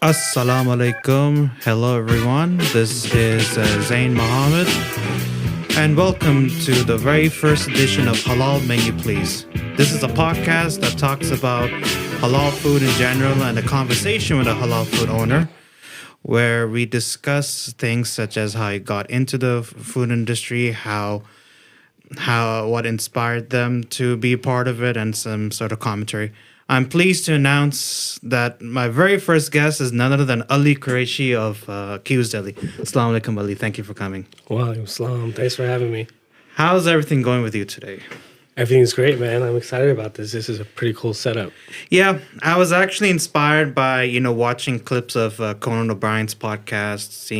Assalamu alaikum. Hello, everyone. This is Zain Mohammed, and welcome to the very first edition of Halal Menu Please. This is a podcast that talks about halal food in general and a conversation with a halal food owner, where we discuss things such as how he got into the food industry, how what inspired them to be part of it, and some sort of commentary. I'm pleased to announce that my very first guest is none other than Ali Qureshi of Q's Deli. Assalamu alaikum, Ali. Thank you for coming. Walaikum salam. Thanks for having me. How's everything going with you today? Everything's great, man. I'm excited about this. This is a pretty cool setup. Yeah, I was actually inspired by watching clips of Conan O'Brien's podcast,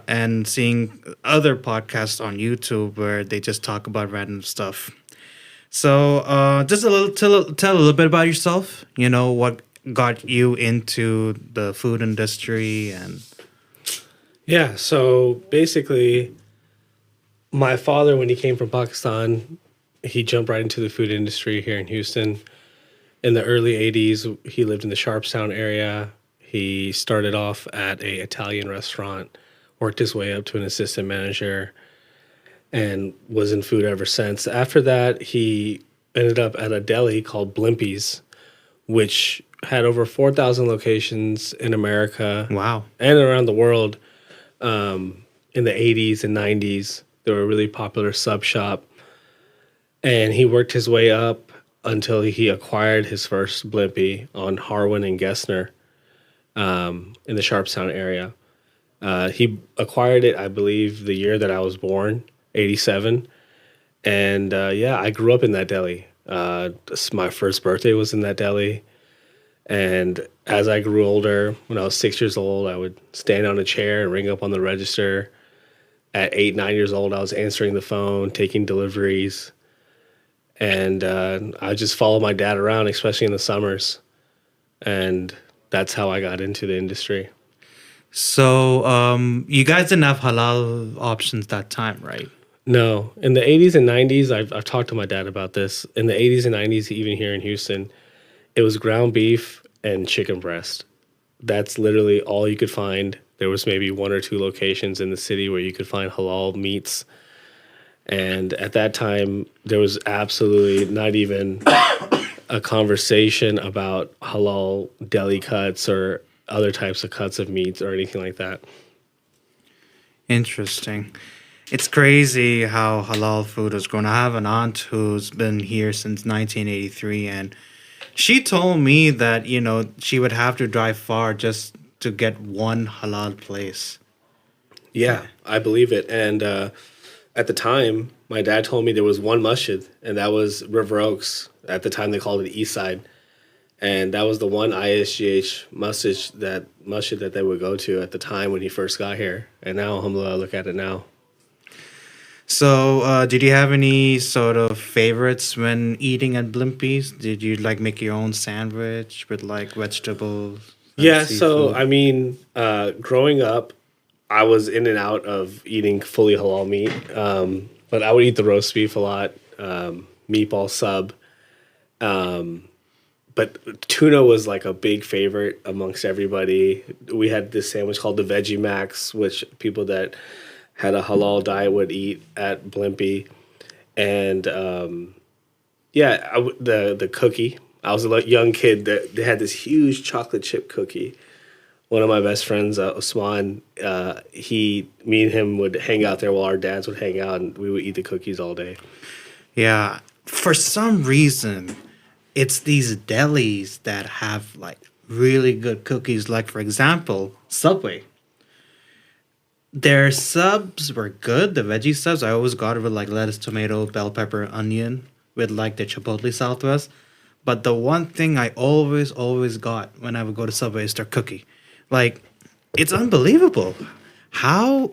and seeing other podcasts on YouTube where they just talk about random stuff. So, just tell a little bit about yourself. You know, what got you into the food industry and. Yeah, so basically, my father, when he came from Pakistan, he jumped right into the food industry here in Houston. In the early 80s, he lived in the Sharpstown area. He started off at a Italian restaurant, worked his way up to an assistant manager, and was in food ever since. After that, he ended up at a deli called Blimpie's, which had over 4,000 locations in America. Wow. And around the world. In the 80s and 90s, they were a really popular sub shop. And he worked his way up until he acquired his first Blimpie on Harwin and Gessner in the Sharpstown area. He acquired it, I believe, the year that I was born, 87. And I grew up in that deli. My first birthday was in that deli. And as I grew older, when I was 6 years old, I would stand on a chair and ring up on the register. At 8, 9 years old, I was answering the phone, taking deliveries. And I just followed my dad around, especially in the summers. And that's how I got into the industry. So, you guys didn't have halal options that time, right? No. In the 80s and 90s, I've talked to my dad about this. In the 80s and 90s, even here in Houston, it was ground beef and chicken breast. That's literally all you could find. There was maybe one or two locations in the city where you could find halal meats. And at that time, there was absolutely not even a conversation about halal deli cuts or other types of cuts of meats or anything like that. Interesting. It's crazy how halal food has grown. I have an aunt who's been here since 1983, and she told me that, she would have to drive far just to get one halal place. Yeah, I believe it. And at the time, my dad told me there was one masjid, and that was River Oaks. At the time, they called it East Side. And that was the one ISGH masjid that they would go to at the time when he first got here. And now, alhamdulillah, look at it now. So, did you have any sort of favorites when eating at Blimpie's? Did you make your own sandwich with vegetables? Yeah, seafood? so I mean, growing up, I was in and out of eating fully halal meat, but I would eat the roast beef a lot, meatball sub, but tuna was a big favorite amongst everybody. We had this sandwich called the Veggie Max, which people that had a halal diet would eat at Blimpie, and the cookie. I was a young kid that they had this huge chocolate chip cookie. One of my best friends, Osman, me and him would hang out there while our dads would hang out, and we would eat the cookies all day. Yeah, for some reason, it's these delis that have really good cookies. Like, for example, Subway. Their subs were good. The veggie subs, I always got it with lettuce, tomato, bell pepper, onion with the chipotle Southwest. But the one thing I always got when I would go to Subway is their cookie. It's unbelievable. How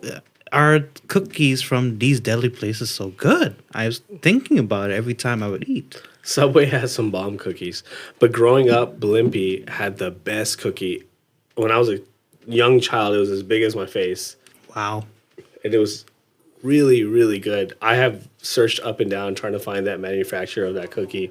are cookies from these deli places so good? I was thinking about it every time I would eat. Subway has some bomb cookies. But growing up, Blimpie had the best cookie. When I was a young child, it was as big as my face. Wow. And it was really, really good. I have searched up and down trying to find that manufacturer of that cookie.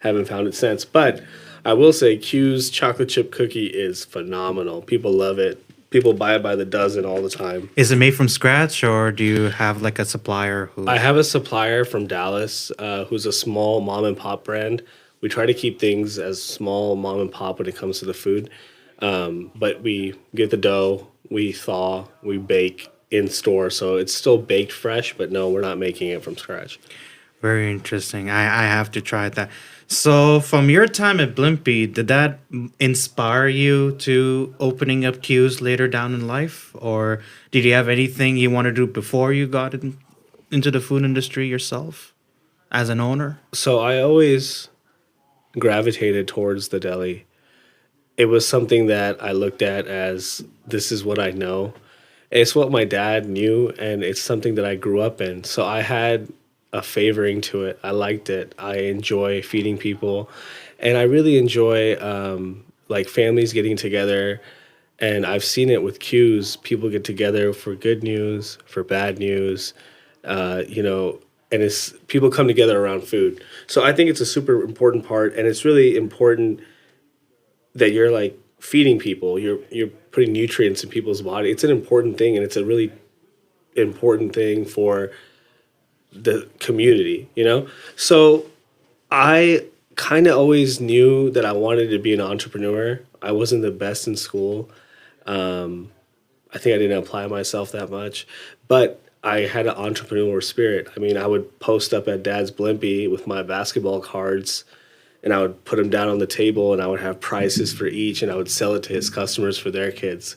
Haven't found it since. But I will say Q's chocolate chip cookie is phenomenal. People love it. People buy it by the dozen all the time. Is it made from scratch, or do you have like a supplier who? I have a supplier from Dallas who's a small mom and pop brand. We try to keep things as small mom and pop when it comes to the food. But we get the dough, we thaw, we bake in store. So it's still baked fresh, but no, we're not making it from scratch. Very interesting. I have to try that. So, from your time at Blimpie, did that inspire you to opening up queues later down in life? Or did you have anything you want to do before you got into the food industry yourself as an owner? So I always gravitated towards the deli. It was something that I looked at as this is what I know. It's what my dad knew, and it's something that I grew up in. So I had a favoring to it. I liked it. I enjoy feeding people, and I really enjoy like families getting together. And I've seen it with Q's. People get together for good news, for bad news, and it's people come together around food. So I think it's a super important part, and it's really important that you're like feeding people. You're putting nutrients in people's body. It's an important thing, and it's a really important thing for the community, So I kind of always knew that I wanted to be an entrepreneur. I wasn't the best in school. I think I didn't apply myself that much, but I had an entrepreneurial spirit. I mean, I would post up at Dad's Blimpie with my basketball cards, and I would put them down on the table, and I would have prices for each, and I would sell it to his customers for their kids.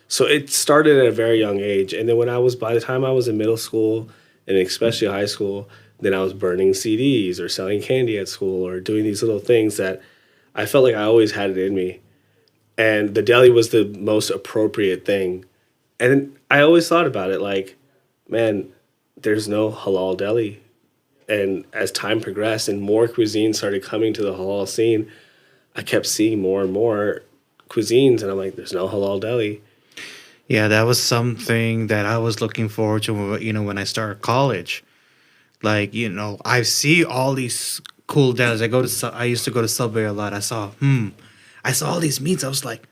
So it started at a very young age. And then by the time I was in middle school, and especially high school, then I was burning CDs or selling candy at school or doing these little things that I felt like I always had it in me. And the deli was the most appropriate thing. And I always thought about it like, man, there's no halal deli. And as time progressed and more cuisine started coming to the halal scene, I kept seeing more and more cuisines. And I'm like, there's no halal deli. Yeah, that was something that I was looking forward to, when I started college. Like, I see all these cool delis. I used to go to Subway a lot. I saw all these meats. I was like,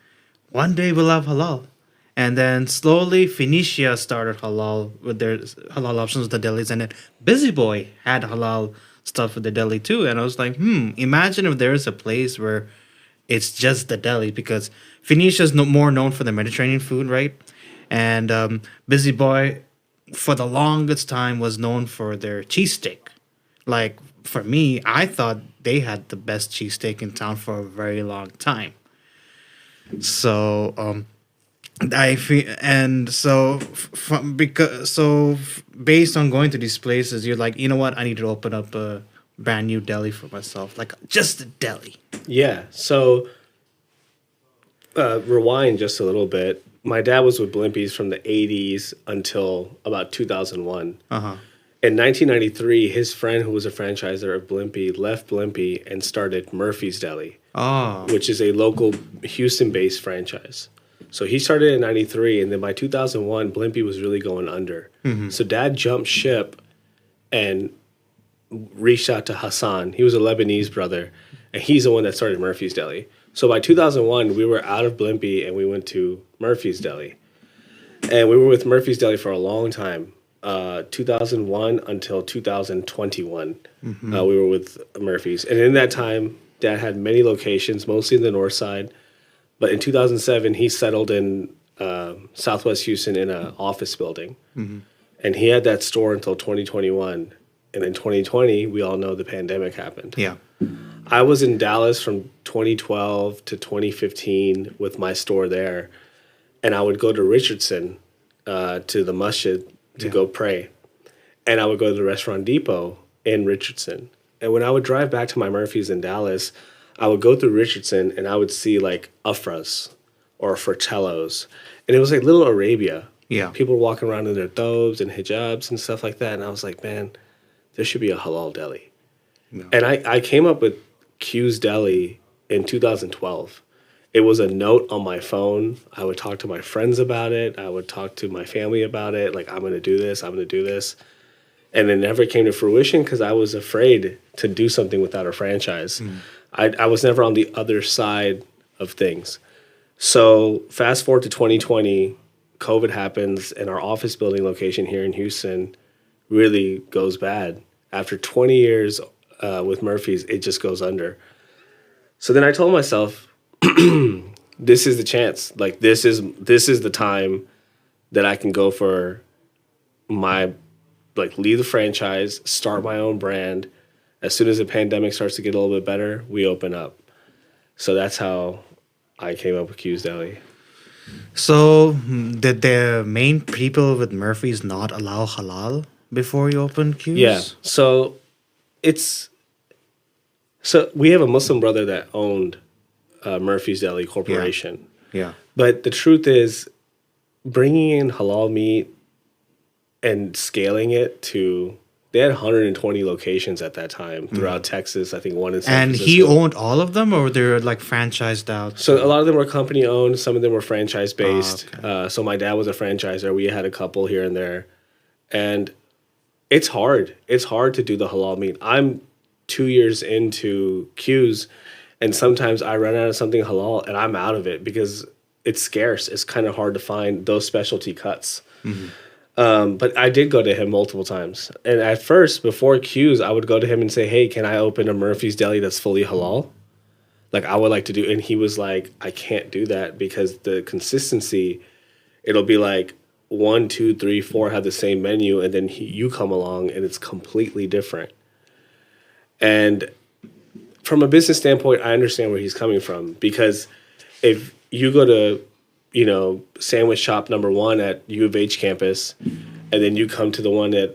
one day we'll have halal. And then slowly Phoenicia started halal with their halal options with the delis. And then Busy Boy had halal stuff with the deli too. And I was like, imagine if there is a place where it's just the deli, because Phoenicia's more known for the Mediterranean food, right? And Busy Boy, for the longest time, was known for their cheesesteak. Like, for me, I thought they had the best cheesesteak in town for a very long time. So, I feel, and so based on going to these places, you're like, you know what? I need to open up a brand new deli for myself, like just a deli. Yeah. So rewind just a little bit. My dad was with Blimpies from the 80s until about 2001. Uh-huh. In 1993, his friend who was a franchisor of Blimpie left Blimpie and started Murphy's Deli, which is a local Houston-based franchise. So he started in 93, and then by 2001, Blimpie was really going under. Mm-hmm. So Dad jumped ship and reached out to Hassan. He was a Lebanese brother, and he's the one that started Murphy's Deli. So by 2001, we were out of Blimpie, and we went to Murphy's Deli. And we were with Murphy's Deli for a long time, 2001 until 2021. Mm-hmm. We were with Murphy's. And in that time, Dad had many locations, mostly in the north side. But in 2007, he settled in Southwest Houston in an office building. Mm-hmm. And he had that store until 2021. And in 2020, we all know the pandemic happened. Yeah. I was in Dallas from 2012 to 2015 with my store there. And I would go to Richardson, to the masjid, to go pray. And I would go to the Restaurant Depot in Richardson. And when I would drive back to my Murphy's in Dallas, I would go through Richardson and I would see like Afras or Fratellos. And it was like little Arabia. Yeah. People were walking around in their thobes and hijabs and stuff like that. And I was like, man, there should be a halal deli. No. And I came up with Q's Deli in 2012. It was a note on my phone. I would talk to my friends about it. I would talk to my family about it. Like, I'm going to do this. I'm going to do this. And it never came to fruition because I was afraid to do something without a franchise. I was never on the other side of things. So fast forward to 2020, COVID happens, and our office building location here in Houston really goes bad. After 20 years with Murphy's, it just goes under. So then I told myself, this is the chance. Like this is the time that I can go for my like leave the franchise, start my own brand. As soon as the pandemic starts to get a little bit better, we open up. So that's how I came up with Q's Deli. So, did the main people with Murphy's not allow halal before you opened Q's? Yeah. So it's so we have a Muslim brother that owned Murphy's Deli Corporation. Yeah. But the truth is, bringing in halal meat and scaling it to they had 120 locations at that time throughout Texas. I think one in San And Francisco. he owned all of them, or they're like franchised out? So a lot of them were company owned. Some of them were franchise based. okay. So my dad was a franchiser. We had a couple here and there, and it's hard. It's hard to do the halal meat. I'm 2 years into Q's, and sometimes I run out of something halal, and I'm out of it because it's scarce. It's kind of hard to find those specialty cuts. But I did go to him multiple times. And at first, before Q's, I would go to him and say, hey, can I open a Murphy's Deli that's fully halal? Like, I would like to do. And he was like, I can't do that because the consistency, it'll be like 1, 2, 3, 4 have the same menu. And then you come along and it's completely different. And from a business standpoint, I understand where he's coming from. Because if you go to sandwich shop number 1 at U of H campus, and then you come to the one at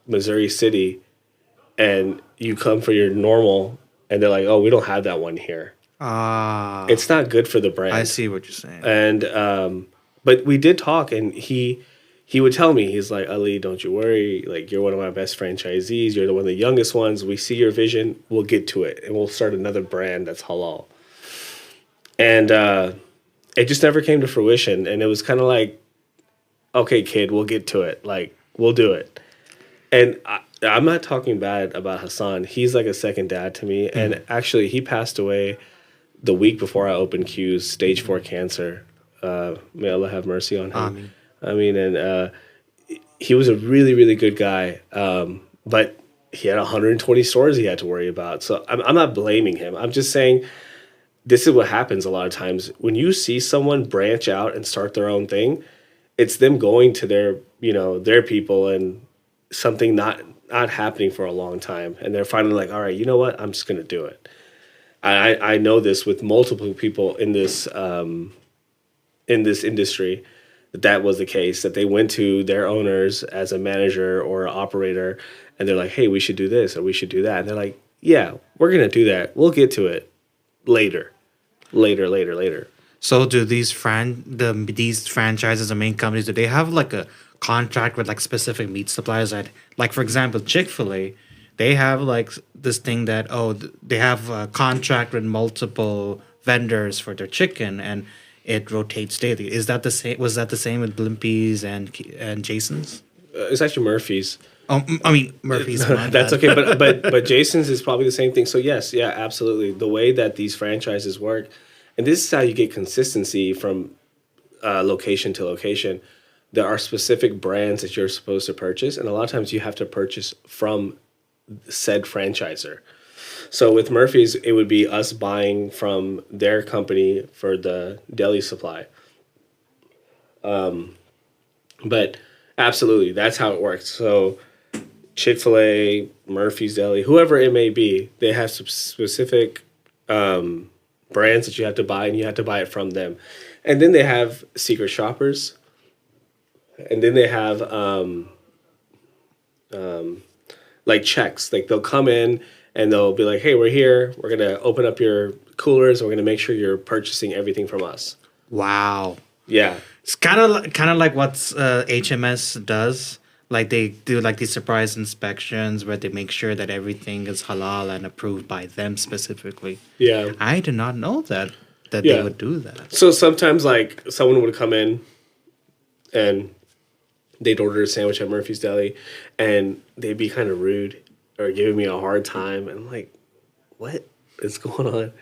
Missouri City, and you come for your normal, and they're like, oh, we don't have that one here. It's not good for the brand. I see what you're saying. And but we did talk, and he would tell me, he's like, Ali, don't you worry. Like, you're one of my best franchisees. You're one of the youngest ones. We see your vision. We'll get to it, and we'll start another brand that's halal. And it just never came to fruition. And it was kind of like, okay, kid, we'll get to it. Like, we'll do it. And I'm not talking bad about Hassan. He's like a second dad to me. And actually, he passed away the week before I opened Q's, stage 4 cancer. May Allah have mercy on him. And he was a really, really good guy. But he had 120 stores he had to worry about. So I'm not blaming him. I'm just saying, this is what happens a lot of times. When you see someone branch out and start their own thing, it's them going to their people and something not happening for a long time. And they're finally like, all right, you know what? I'm just going to do it. I know this with multiple people in this industry, that was the case, that they went to their owners as a manager or an operator, and they're like, hey, we should do this or we should do that. And they're like, yeah, we're going to do that. We'll get to it later. So do these franchises, the main companies, do they have like a contract with like specific meat suppliers? That, like, for example, Chick-fil-A, they have like this thing that they have a contract with multiple vendors for their chicken, and it rotates daily. Is that the same? Was that the same with Blimpie's and Jason's? It's actually Murphy's. Oh, I mean Murphy's. That's okay, but Jason's is probably the same thing. So yes, yeah, absolutely. The way that these franchises work, and this is how you get consistency from location to location. There are specific brands that you're supposed to purchase, and a lot of times you have to purchase from said franchisor. So with Murphy's, it would be us buying from their company for the deli supply. But absolutely, that's how it works. So Chick-fil-A, Murphy's Deli, whoever it may be, they have some specific brands that you have to buy, and you have to buy it from them. And then they have secret shoppers. And then they have like checks. Like, they'll come in and they'll be like, hey, we're here. We're going to open up your coolers. We're going to make sure you're purchasing everything from us. Wow. Yeah. It's kind of like what HMS does. Like, they do like these surprise inspections where they make sure that everything is halal and approved by them specifically. Yeah. I did not know that they would do that. So sometimes, like, someone would come in and they'd order a sandwich at Murphy's Deli, and they'd be kind of rude or giving me a hard time. And I'm like, what? is going on?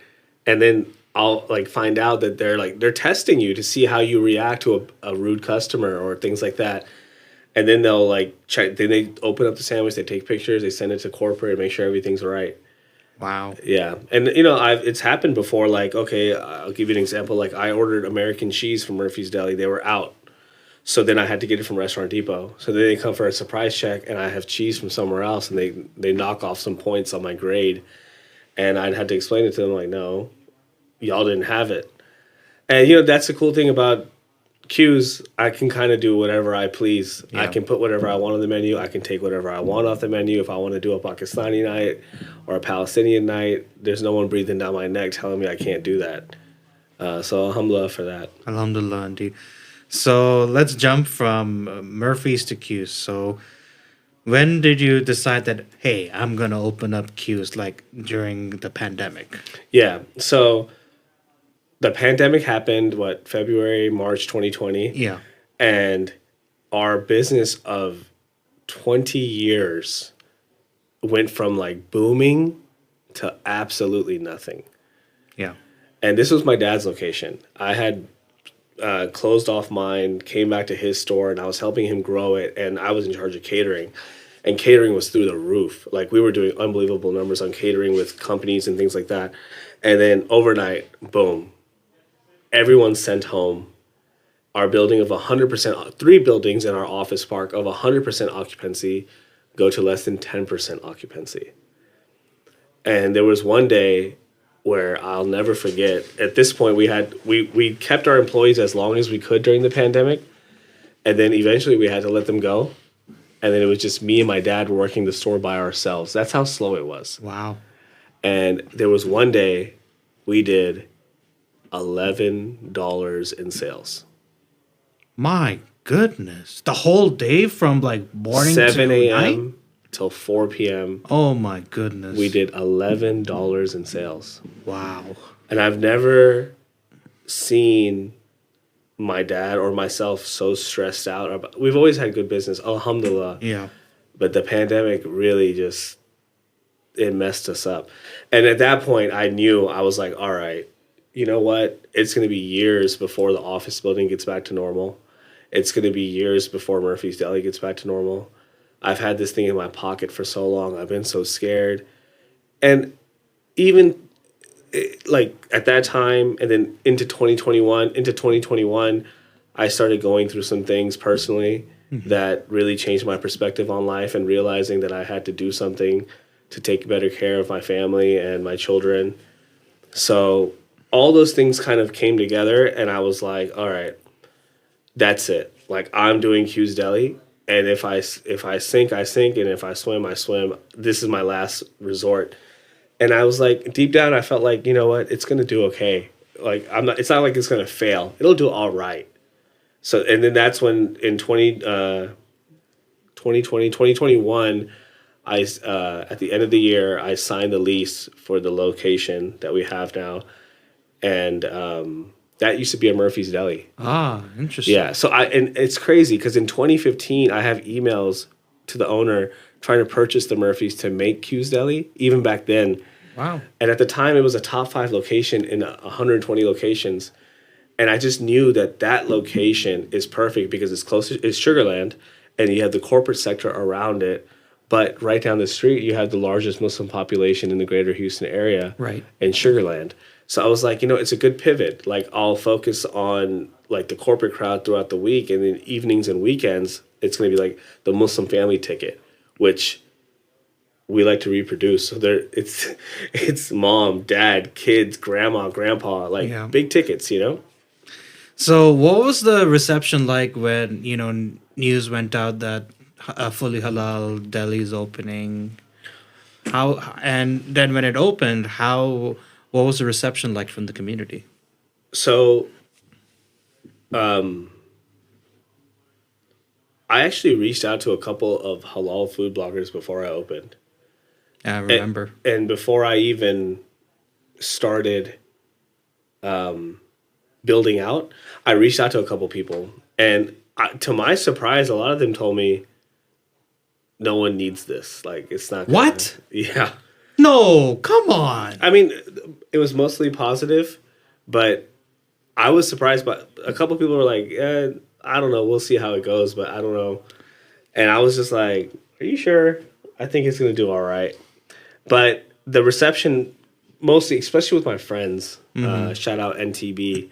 And then I'll like find out that they're testing you to see how you react to a rude customer or things like that. And then they'll like check. Then they open up the sandwich, they take pictures, they send it to corporate, and make sure everything's right. Wow. Yeah, and it's happened before. Like, okay, I'll give you an example. Like, I ordered American cheese from Murphy's Deli. They were out, so then I had to get it from Restaurant Depot. So then they come for a surprise check, and I have cheese from somewhere else, and they knock off some points on my grade, and I'd had to explain it to them like, no, y'all didn't have it. And that's the cool thing about Q's. I can kind of do whatever I please. Yeah. I can put whatever I want on the menu. I can take whatever I want off the menu. If I want to do a Pakistani night or a Palestinian night, there's no one breathing down my neck telling me I can't do that. So alhamdulillah for that. Alhamdulillah, indeed. So let's jump from Murphy's to Q's. So when did you decide that, hey, I'm going to open up Q's, like during the pandemic? Yeah. So the pandemic happened, February, March 2020? Yeah. And our business of 20 years went from like booming to absolutely nothing. Yeah. And this was my dad's location. I had closed off mine, came back to his store, and I was helping him grow it. And I was in charge of catering. And catering was through the roof. Like, we were doing unbelievable numbers on catering with companies and things like that. And then overnight, boom, everyone sent home. Our building of 100%, 3 buildings in our office park of 100% occupancy go to less than 10% occupancy. And there was one day where I'll never forget. At this point, we kept our employees as long as we could during the pandemic, and then eventually we had to let them go. And then it was just me and my dad working the store by ourselves. That's how slow it was. Wow. And there was one day we did $11 in sales. My goodness. The whole day from like morning 7 to night? a.m. till 4 p.m. Oh my goodness. We did $11 in sales. Wow. And I've never seen my dad or myself so stressed out. We've always had good business, alhamdulillah. Yeah. But the pandemic really it messed us up. And at that point, I knew, I was like, all right, you know what? It's going to be years before the office building gets back to normal. It's going to be years before Murphy's Deli gets back to normal. I've had this thing in my pocket for so long. I've been so scared. And even like at that time and then into 2021, I started going through some things personally that really changed my perspective on life, and realizing that I had to do something to take better care of my family and my children. So all those things kind of came together, and I was like, all right, that's it. Like, I'm doing Q's Deli, and if I sink, I sink, and if I swim, I swim. This is my last resort. And I was like, deep down, I felt like, you know what, it's gonna do okay. Like, it's not like it's gonna fail. It'll do all right. So, and then that's when in 2021, at the end of the year, I signed the lease for the location that we have now. And that used to be a Murphy's Deli. Ah, interesting. Yeah. So and it's crazy because in 2015, I have emails to the owner trying to purchase the Murphy's to make Q's Deli, even back then. Wow. And at the time, it was a top 5 location in 120 locations. And I just knew that location is perfect because it's close to it's Sugarland, and you have the corporate sector around it. But right down the street, you have the largest Muslim population in the greater Houston area, Right. in Sugarland. So I was like, it's a good pivot. Like, I'll focus on like the corporate crowd throughout the week, and then evenings and weekends, it's going to be like the Muslim family ticket, which we like to reproduce. So it's mom, dad, kids, grandma, grandpa, like big tickets, So what was the reception like when, news went out that a fully halal deli is opening? And then when it opened, what was the reception like from the community? So, I actually reached out to a couple of halal food bloggers before I opened. I remember. And before I even started building out, I reached out to a couple people. And to my surprise, a lot of them told me, no one needs this. Like, it's not gonna, What? Yeah. No, come on. I mean, it was mostly positive, but I was surprised. But a couple people were like, I don't know. We'll see how it goes, but I don't know. And I was just like, are you sure? I think it's going to do all right. But the reception, mostly, especially with my friends, shout out NTB,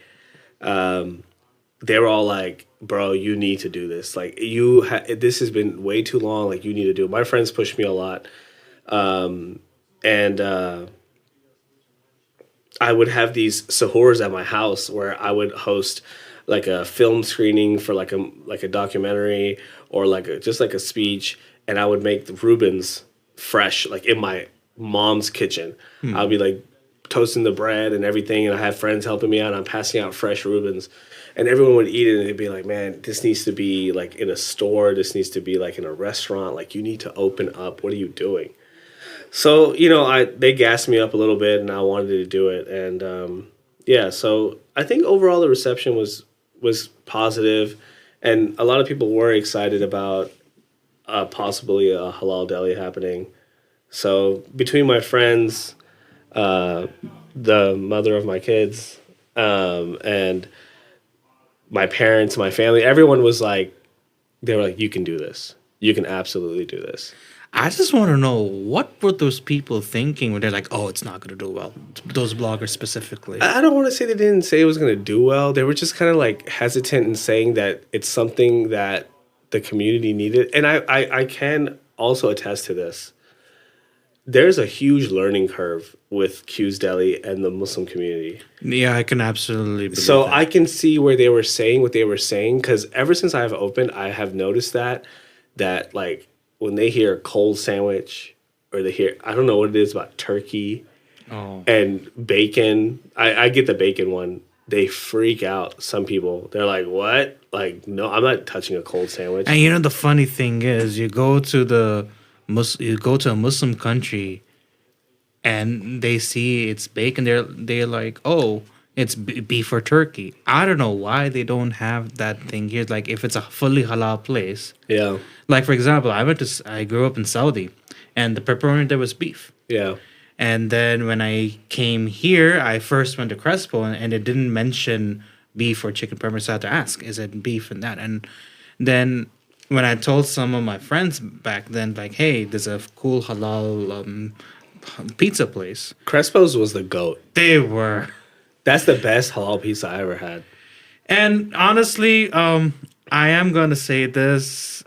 they were all like, bro, you need to do this. Like, this has been way too long. Like, you need to do it. My friends pushed me a lot. And I would have these sahurs at my house where I would host like a film screening for like a documentary or just like a speech, and I would make the Reubens fresh, like in my mom's kitchen. I'll be like toasting the bread and everything, and I have friends helping me out. And I'm passing out fresh Reubens, and everyone would eat it, and they'd be like, "Man, this needs to be like in a store. This needs to be like in a restaurant. Like you need to open up. What are you doing?" So they gassed me up a little bit, and I wanted to do it, and yeah. So I think overall the reception was positive, and a lot of people were excited about possibly a halal deli happening. So between my friends, the mother of my kids, and my parents, my family, everyone was like, they were like, "You can do this. You can absolutely do this." I just want to know, what were those people thinking when they're like, "Oh, it's not going to do well"? Those bloggers specifically. I don't want to say they didn't say it was going to do well. They were just kind of like hesitant in saying that it's something that the community needed. And I can also attest to this. There's a huge learning curve with Q's Deli and the Muslim community. Yeah, I can absolutely believe So that. I can see where they were saying what they were saying, because ever since I have opened, I have noticed that like when they hear cold sandwich, or they hear, I don't know what it is about turkey and bacon. I get the bacon one. They freak out. Some people, they're like, "What? Like, no, I'm not touching a cold sandwich." And the funny thing is, you go to a Muslim country, and they see it's bacon. They're like, "Oh, it's beef or turkey." I don't know why they don't have that thing here. Like, if it's a fully halal place, Yeah, like for example, I grew up in Saudi, and the pepperoni there was beef. yeah, And then when I came here, I first went to Crespo, and it didn't mention beef or chicken pepperoni. So I had to ask, is it beef and that? And then when I told some of my friends back then, like, hey, there's a cool halal pizza place, Crespo's was the goat. they were. That's the best halal pizza I ever had. And honestly, I am going to say this.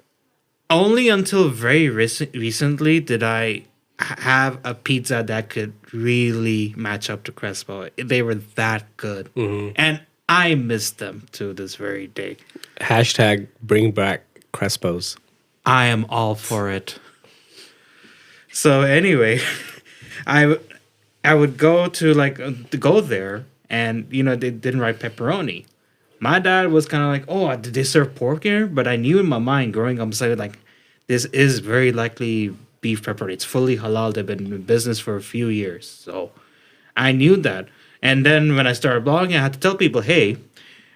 Only until very recently did I have a pizza that could really match up to Crespo. They were that good. And I miss them to this very day. Hashtag bring back Crespo's. I am all for it. So anyway, I would go to go there, and they didn't write pepperoni. My dad was kind of like, "Oh, did they serve pork here?" But I knew in my mind growing up, so like, this is very likely beef pepperoni. It's fully halal. They've been in business for a few years, so I knew that. And then when I started blogging, I had to tell people, "Hey,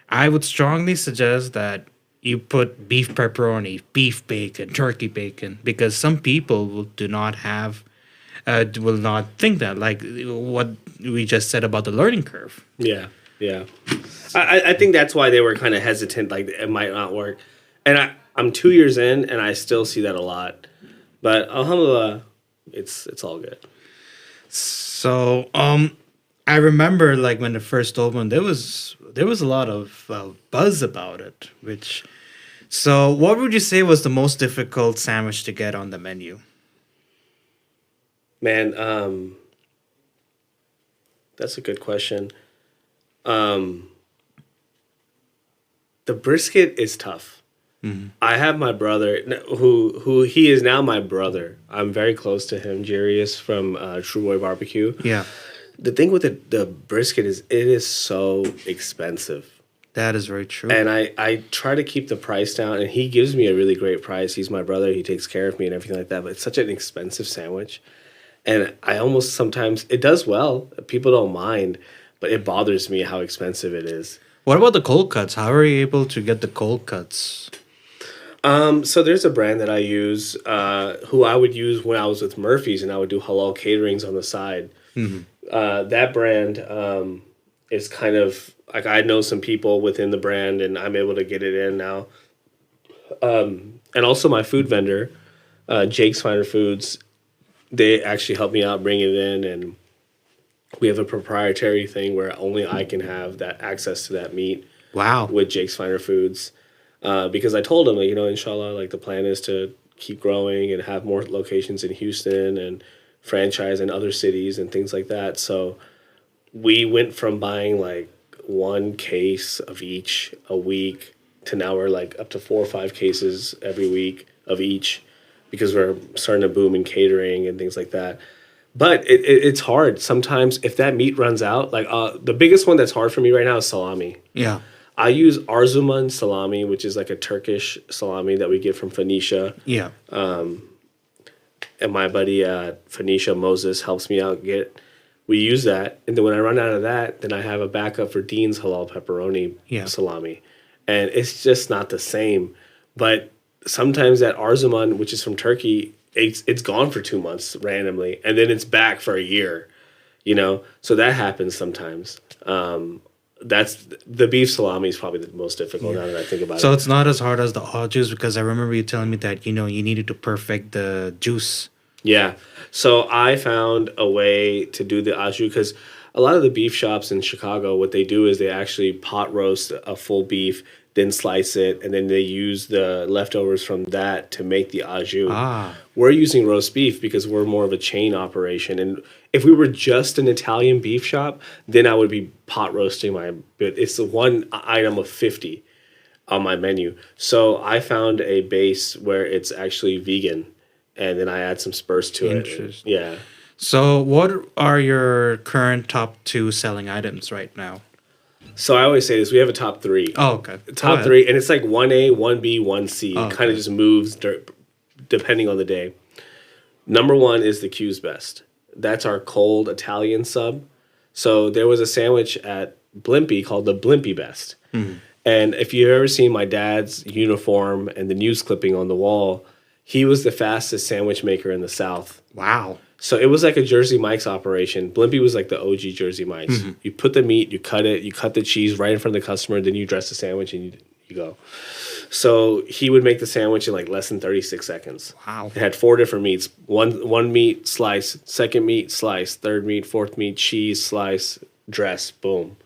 I would strongly suggest that you put beef pepperoni, beef bacon, turkey bacon, because some people do not think that, like what we just said about the learning curve." Yeah, yeah. I think that's why they were kind of hesitant, like it might not work. And I'm 2 years in, and I still see that a lot. But alhamdulillah, it's all good. So I remember like when it first opened, there was a lot of buzz about it. So what would you say was the most difficult sandwich to get on the menu? Man, that's a good question. The brisket is tough. I have my brother, who he is now my brother. I'm very close to him, Jarius from True Boy Barbecue. Yeah, The thing with the brisket is it is so expensive. that is very true. And I try to keep the price down, and he gives me a really great price. He's my brother. He takes care of me and everything like that. But it's such an expensive sandwich. And I almost sometimes, it does well. People don't mind, but it bothers me how expensive it is. What about the cold cuts? How are you able to get the cold cuts? So there's a brand that I use, who I would use when I was with Murphy's and I would do halal caterings on the side. Hmm. That brand is kind of like I know some people within the brand and I'm able to get it in now. And also my food vendor, Jake's Finer Foods, they actually help me out bring it in, and we have a proprietary thing where only I can have that access to that meat Wow. with Jake's Finer Foods. Because I told them, like, inshallah, like the plan is to keep growing and have more locations in Houston and franchise in other cities and things like that. So we went from buying like one case of each a week to now we're like up to 4 or 5 cases every week of each because we're starting to boom in catering and things like that. But it's hard sometimes if that meat runs out. Like the biggest one that's hard for me right now is salami. Yeah. I use Arzuman salami, which is like a Turkish salami that we get from Phoenicia. Yeah. And my buddy Phoenicia Moses helps me out get. We use that, and then when I run out of that, then I have a backup for Dean's halal pepperoni salami, and it's just not the same. But sometimes that Arzuman, which is from Turkey, it's gone for 2 months randomly, and then it's back for a year. So that happens sometimes. That's the beef salami is probably the most difficult now that I think about So it. it's not as hard as the au juice, because I remember you telling me that you needed to perfect the juice. Yeah. So I found a way to do the au jus because a lot of the beef shops in Chicago, what they do is they actually pot roast a full beef, then slice it, and then they use the leftovers from that to make the au jus. Ah. We're using roast beef because we're more of a chain operation. And if we were just an Italian beef shop, then I would be pot roasting but it's the one item of 50 on my menu. So I found a base where it's actually vegan, and then I add some spurs to it. Interesting. Yeah. So what are your current top 2 selling items right now? So I always say this: we have a top 3. Oh, okay. Top 3, and it's like 1A, 1B, 1C. Oh, It kind okay. of just moves depending on the day. Number 1 is the Q's Best. That's our cold Italian sub. So there was a sandwich at Blimpie called the Blimpie Best. And if you've ever seen my dad's uniform and the news clipping on the wall, he was the fastest sandwich maker in the South. Wow. So it was like a Jersey Mike's operation. Blimpie was like the OG Jersey Mike's. You put the meat, you cut it, you cut the cheese right in front of the customer, then you dress the sandwich and you go. So he would make the sandwich in like less than 36 seconds. Wow. It had 4 different meats. One meat, slice. Second meat, slice. Third meat, fourth meat, cheese, slice, dress, boom.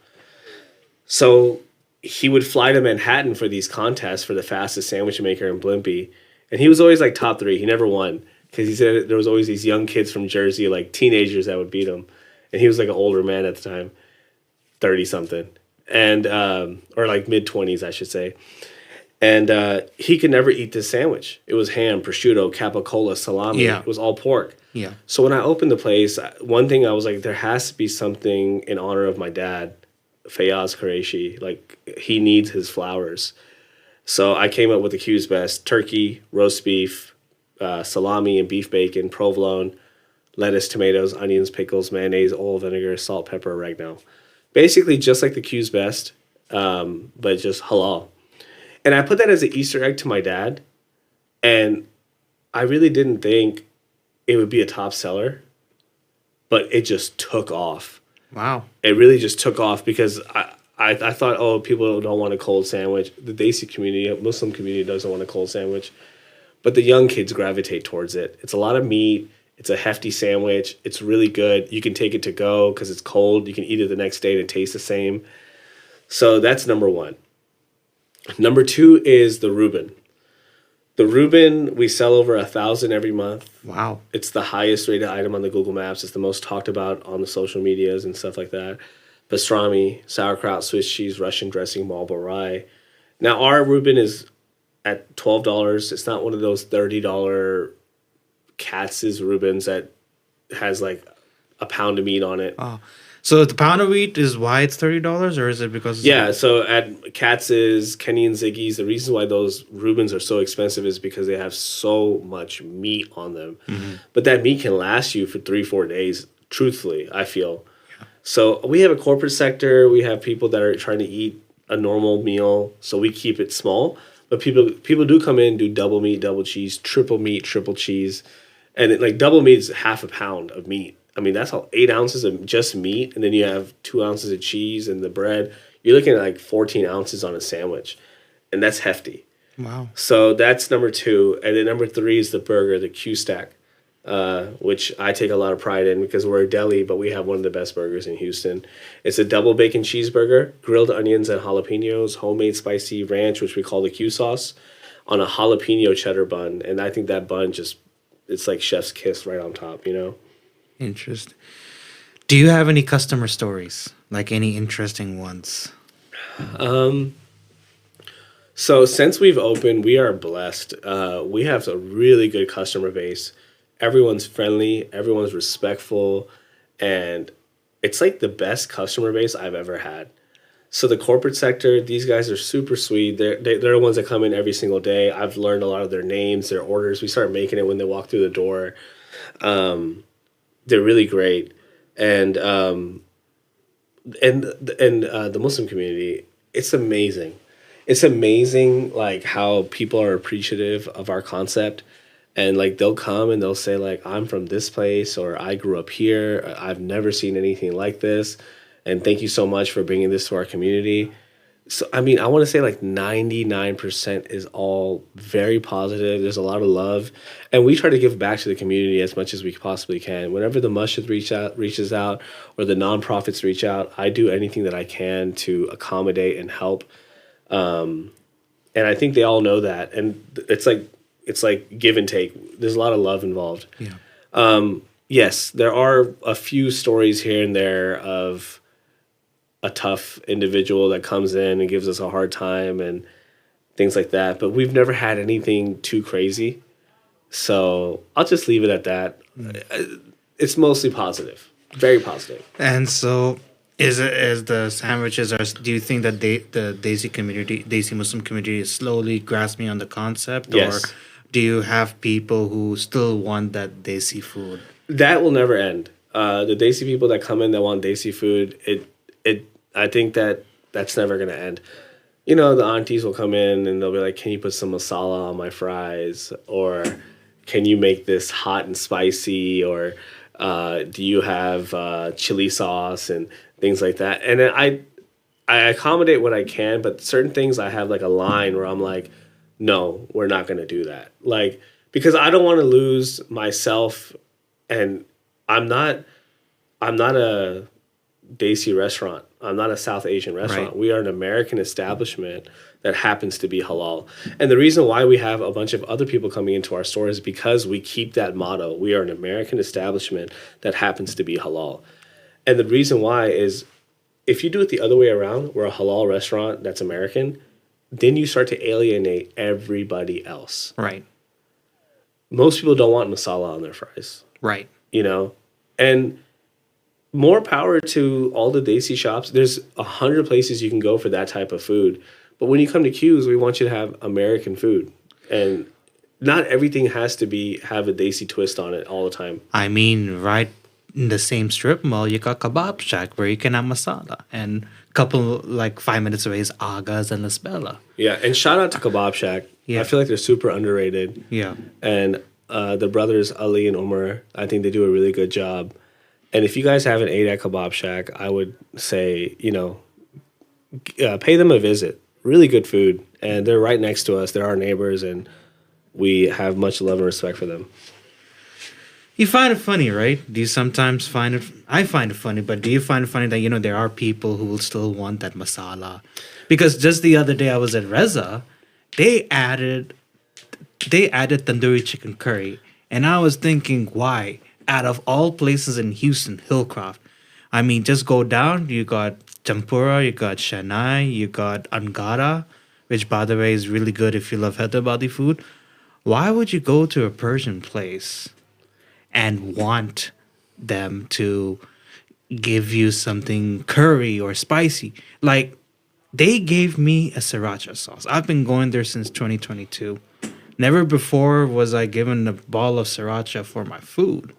So he would fly to Manhattan for these contests for the fastest sandwich maker in Blimpie. And he was always like top 3. He never won. Because he said there was always these young kids from Jersey, like teenagers, that would beat him. And he was like an older man at the time, 30-something. And, or like mid-20s, I should say. And he could never eat this sandwich. It was ham, prosciutto, capicola, salami. Yeah. It was all pork. Yeah. So when I opened the place, one thing I was like, there has to be something in honor of my dad, Ali Qureshi. Like, he needs his flowers. So I came up with the Q's Best: turkey, roast beef, salami and beef bacon, provolone, lettuce, tomatoes, onions, pickles, mayonnaise, oil, vinegar, salt, pepper, oregano. Basically just like the Q's Best, but just halal. And I put that as an Easter egg to my dad. And I really didn't think it would be a top seller, but it just took off. Wow. It really just took off because I thought, oh, people don't want a cold sandwich. The Desi community, Muslim community doesn't want a cold sandwich. But the young kids gravitate towards it. It's a lot of meat. It's a hefty sandwich. It's really good. You can take it to go because it's cold. You can eat it the next day and it tastes the same. So that's number 1. Number 2 is the Reuben. The Reuben, we sell over 1,000 every month. Wow. It's the highest rated item on the Google Maps. It's the most talked about on the social medias and stuff like that. Pastrami, sauerkraut, Swiss cheese, Russian dressing, Marlboro rye. Now, our Reuben is at $12. It's not one of those $30 Katz's Reubens that has like a pound of meat on it. Oh. So the pound of wheat is why it's $30, or is it because it's Yeah, so at Katz's, Kenny and Ziggy's, the reason why those Reubens are so expensive is because they have so much meat on them. But that meat can last you for 3-4 days, truthfully, I feel. So we have a corporate sector. We have people that are trying to eat a normal meal, so we keep it small. But people do come in, do double meat, double cheese, triple meat, triple cheese, and like double meat is half a pound of meat. I mean, that's all 8 ounces of just meat, and then you have 2 ounces of cheese and the bread. You're looking at like 14 ounces on a sandwich, and that's hefty. Wow. So that's number two, and then number three is the burger, the Q Stack, which I take a lot of pride in because we're a deli, but we have one of the best burgers in Houston. It's a double bacon cheeseburger, grilled onions and jalapenos, homemade spicy ranch, which we call the Q sauce, on a jalapeno cheddar bun, and I think that bun just it's like chef's kiss right on top, you know. Interesting. Do you have any customer stories? Like any interesting ones? So since we've opened, we are blessed. We have a really good customer base. Everyone's friendly, everyone's respectful, and it's like the best customer base I've ever had. So the corporate sector, these guys are super sweet. They're the ones that come in every single day. I've learned a lot of their names, their orders. We start making it when they walk through the door. They're really great, and the Muslim community, it's amazing. It's amazing, like how people are appreciative of our concept, and like they'll come and they'll say like, I'm from this place, or I grew up here. I've never seen anything like this, and thank you so much for bringing this to our community. So I mean, I want to say like 99% is all very positive. There's a lot of love, and we try to give back to the community as much as we possibly can. Whenever the masjid reaches out, or the nonprofits reach out, I do anything that I can to accommodate and help. And I think they all know that, and it's like give and take. There's a lot of love involved. Yeah. Yes, there are a few stories here and there of a tough individual that comes in and gives us a hard time and things like that, but we've never had anything too crazy. So I'll just leave it at that. It's mostly positive, very positive. And so, is the sandwiches are? Do you think that the Desi Muslim community is slowly grasping on the concept, Yes. or do you have people who still want that Desi food? That will never end. The Desi people that come in that want Desi food, I think that's never gonna end. You know, the aunties will come in and they'll be like, "Can you put some masala on my fries?" Or "Can you make this hot and spicy?" Or "Do you have chili sauce?" and things like that. And then I accommodate what I can, but certain things I have like a line where I'm like, "No, we're not gonna do that." Like, because I don't want to lose myself, and I'm not a Desi restaurant. I'm not a South Asian restaurant. Right. We are an American establishment that happens to be halal. And the reason why we have a bunch of other people coming into our store is because we keep that motto. We are an American establishment that happens to be halal. And the reason why is if you do it the other way around, we're a halal restaurant that's American, then you start to alienate everybody else. Right. Most people don't want masala on their fries, Right. you know? And more power to all the Desi shops. There's 100 places you can go for that type of food. But when you come to Q's, we want you to have American food. And not everything has to have a Desi twist on it all the time. I mean, right in the same strip mall, you got Kebab Shack where you can have masala. And couple, like 5 minutes away is Aga's and Las Bella. Yeah, and shout out to Kebab Shack. Yeah. I feel like they're super underrated. Yeah. And the brothers Ali and Omar, I think they do a really good job. And if you guys haven't ate at Kebab Shack, I would say, pay them a visit. Really good food. And they're right next to us. They're our neighbors, and we have much love and respect for them. You find it funny, right? Do you sometimes find it? I find it funny, but do you find it funny that, there are people who will still want that masala? Because just the other day I was at Reza, they added tandoori chicken curry. And I was thinking, why? Out of all places in Houston, Hillcroft. I mean, just go down. You got tempura, you got shanai, you got angara, which, by the way, is really good if you love Hyderabadi food. Why would you go to a Persian place and want them to give you something curry or spicy? Like, they gave me a sriracha sauce. I've been going there since 2022. Never before was I given a ball of sriracha for my food.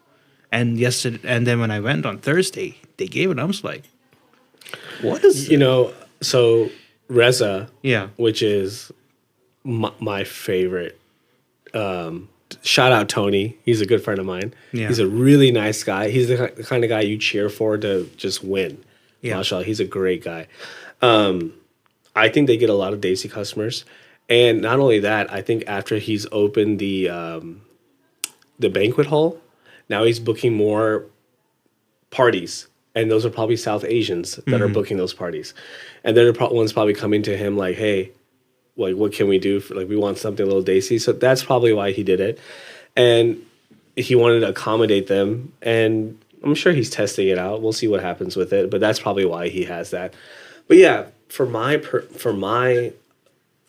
And then when I went on Thursday, they gave it. I was like, "What is?" So Reza, Yeah, which is my favorite. Shout out Tony. He's a good friend of mine. Yeah. He's a really nice guy. He's the kind of guy you cheer for to just win. Yeah. Mashallah, he's a great guy. I think they get a lot of Daisy customers. And not only that, I think after he's opened the banquet hall, now he's booking more parties. And those are probably South Asians that are booking those parties. And they're the ones probably coming to him like, hey, like, what can we do? Like, we want something a little Daisy. So that's probably why he did it. And he wanted to accommodate them. And I'm sure he's testing it out. We'll see what happens with it. But that's probably why he has that. But yeah, for my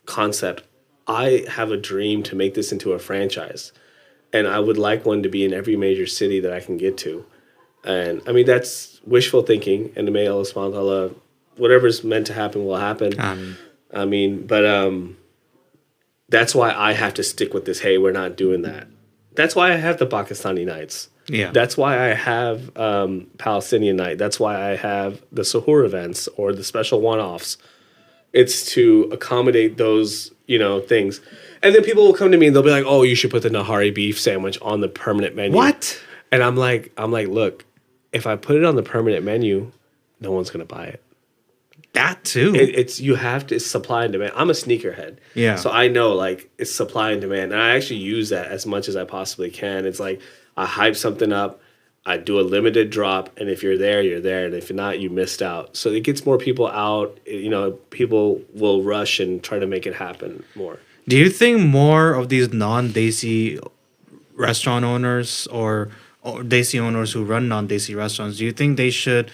concept, I have a dream to make this into a franchise. And I would like one to be in every major city that I can get to. And I mean, that's wishful thinking. And may Allah subhanahu wa ta'ala, whatever's meant to happen will happen. I mean, but that's why I have to stick with this. Hey, we're not doing that. That's why I have the Pakistani nights. Yeah. That's why I have Palestinian night. That's why I have the Suhoor events or the special one-offs. It's to accommodate those, things. And then people will come to me and they'll be like, "Oh, you should put the Nahari beef sandwich on the permanent menu." What? And I'm like, look, if I put it on the permanent menu, no one's gonna buy it. That too. It's supply and demand. I'm a sneakerhead. Yeah. So I know like it's supply and demand. And I actually use that as much as I possibly can. It's like I hype something up, I do a limited drop, and if you're there, you're there. And if you're not, you missed out. So it gets more people out. People will rush and try to make it happen more. Do you think more of these non-Desi restaurant owners or Desi owners who run non-Desi restaurants, do you think they should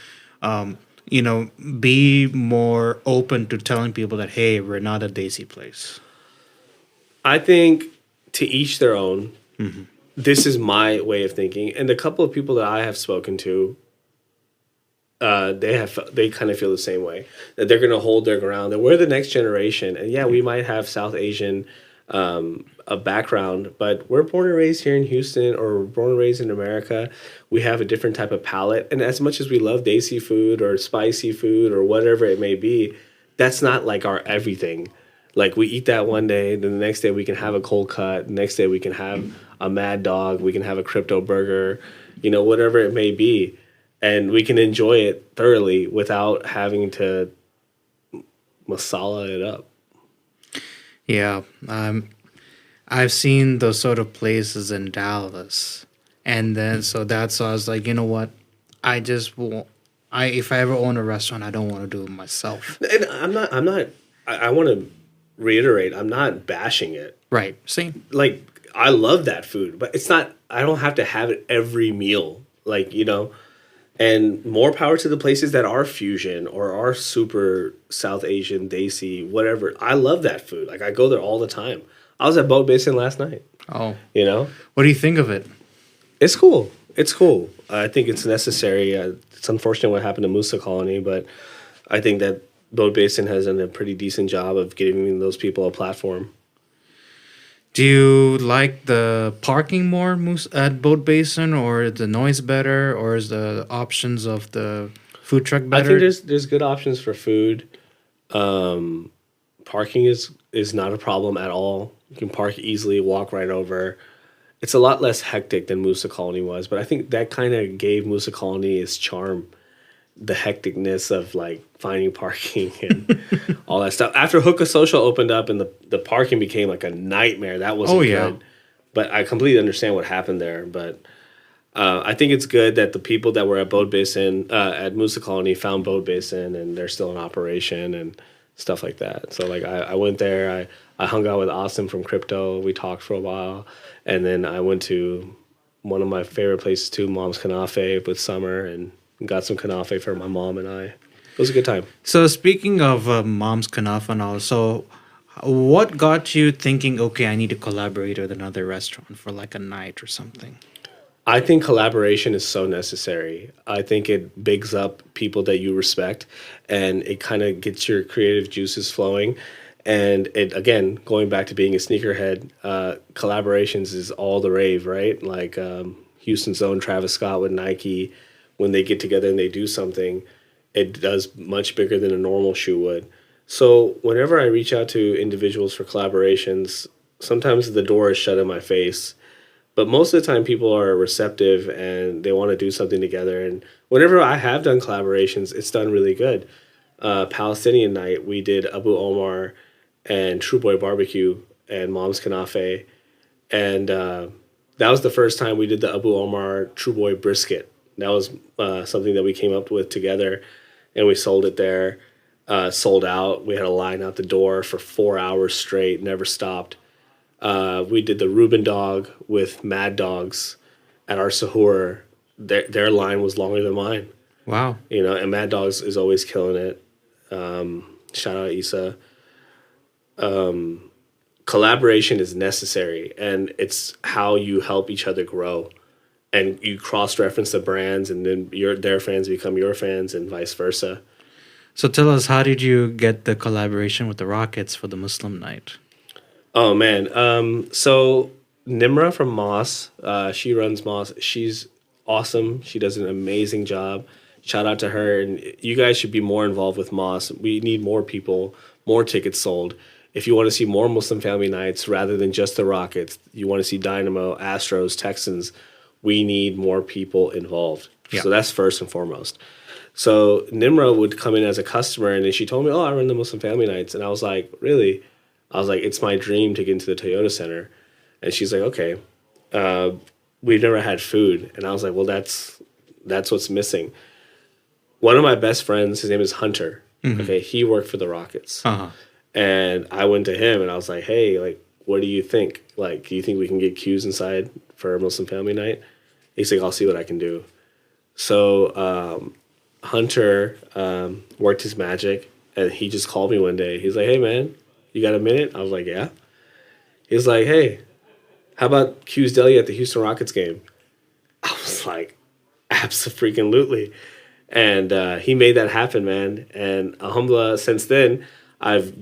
be more open to telling people that, hey, we're not a Desi place? I think to each their own. Mm-hmm. This is my way of thinking. And the couple of people that I have spoken to, they kind of feel the same way, that they're going to hold their ground, that we're the next generation. And yeah, we might have South Asian a background, but we're born and raised here in Houston, or we're born and raised in America. We have a different type of palate. And as much as we love Desi food or spicy food or whatever it may be, that's not like our everything. Like we eat that one day, then the next day we can have a cold cut. The next day we can have a Mad Dog. We can have a crypto burger, whatever it may be. And we can enjoy it thoroughly without having to masala it up. Yeah. I've seen those sort of places in Dallas. And then, so I was like, you know what? I just won't. If I ever own a restaurant, I don't want to do it myself. And I want to reiterate, I'm not bashing it. Right. Same. Like, I love that food, but it's not, I don't have to have it every meal. Like, and more power to the places that are fusion or are super South Asian, Desi, whatever. I love that food. Like, I go there all the time. I was at Boat Basin last night. Oh. What do you think of it? It's cool. It's cool. I think it's necessary. It's unfortunate what happened to Musa Colony, but I think that Boat Basin has done a pretty decent job of giving those people a platform. Do you like the parking more at Boat Basin, or is the noise better, or is the options of the food truck better? I think there's good options for food. Parking is not a problem at all. You can park easily, walk right over. It's a lot less hectic than Musa Colony was, but I think that kind of gave Musa Colony its charm. The hecticness of like finding parking and all that stuff. After Hookah Social opened up and the parking became like a nightmare, that wasn't good. But I completely understand what happened there. But I think it's good that the people that were at Boat Basin, at Musa Colony, found Boat Basin and they're still in operation and stuff like that. So like I went there, I hung out with Austin from Crypto. We talked for a while. And then I went to one of my favorite places too, Mom's Kanafe with Summer, and got some kanafe for my mom and I. It was a good time. So speaking of Mom's Kanafa and all, so what got you thinking, okay, I need to collaborate with another restaurant for like a night or something? I think collaboration is so necessary. I think it bigs up people that you respect, and it kind of gets your creative juices flowing. And it, again, going back to being a sneakerhead, collaborations is all the rave, right? Like Houston's own Travis Scott with Nike. When they get together and they do something, it does much bigger than a normal shoe would. So whenever I reach out to individuals for collaborations, sometimes the door is shut in my face. But most of the time, people are receptive and they want to do something together. And whenever I have done collaborations, it's done really good. Palestinian night, we did Abu Omar and True Boy Barbecue and Mom's Kanafe. And that was the first time we did the Abu Omar True Boy brisket. That was something that we came up with together, and we sold it there. Sold out. We had a line out the door for 4 hours straight, never stopped. We did the Reuben Dog with Mad Dogs at our sahur. Their line was longer than mine, Wow. and Mad Dogs is always killing it. Shout out Issa. Collaboration is necessary, and it's how you help each other grow. And you cross-reference the brands, and then their fans become your fans, and vice versa. So tell us, how did you get the collaboration with the Rockets for the Muslim night? Oh man. So Nimra from Moss, she runs Moss. She's awesome. She does an amazing job. Shout out to her. And you guys should be more involved with Moss. We need more people, more tickets sold. If you want to see more Muslim family nights rather than just the Rockets, you want to see Dynamo, Astros, Texans, we need more people involved. Yeah. So that's first and foremost. So Nimra would come in as a customer, and then she told me, "Oh, I run the Muslim family nights." And I was like, "Really?" I was like, "It's my dream to get into the Toyota Center." And she's like, "Okay, we've never had food." And I was like, "Well, that's what's missing." One of my best friends, his name is Hunter. Okay, he worked for the Rockets, Uh-huh. and I went to him and I was like, "Hey, like, what do you think? Like, do you think we can get queues inside for a Muslim family night?" He's like, "I'll see what I can do." So Hunter worked his magic, and he just called me one day. He's like, "Hey, man, you got a minute?" I was like, "Yeah." He's like, "Hey, how about Q's Deli at the Houston Rockets game?" I was like, "Abso-freaking-lutely." And he made that happen, man. And alhamdulillah, since then, I've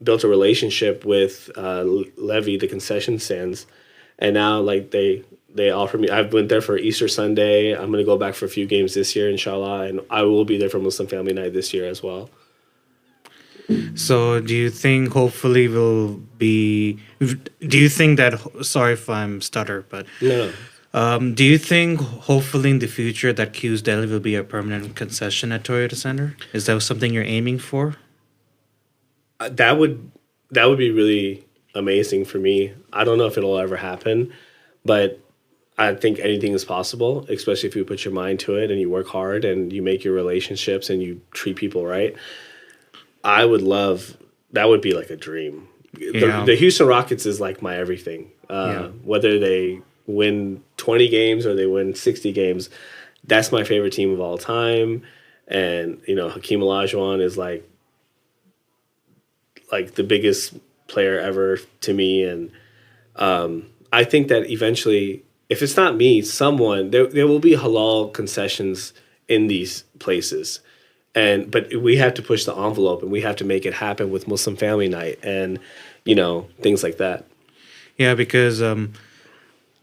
built a relationship with Levy, the concession stands. And now, like, they offer me, I've went there for Easter Sunday. I'm going to go back for a few games this year, inshallah. And I will be there for Muslim Family Night this year as well. So do you think hopefully will be, do you think that, sorry if I'm stutter, but No. do you think hopefully in the future that Q's Deli will be a permanent concession at Toyota Center? Is that something you're aiming for? That would be really amazing for me. I don't know if it'll ever happen, but I think anything is possible, especially if you put your mind to it and you work hard and you make your relationships and you treat people right. I would love, that would be like a dream. Yeah. The Houston Rockets is like my everything. Whether they win 20 games or they win 60 games, that's my favorite team of all time. And, Hakeem Olajuwon is like the biggest player ever to me. And I think that eventually, if it's not me, someone, there will be halal concessions in these places. But we have to push the envelope and we have to make it happen with Muslim Family Night and, things like that. Yeah, because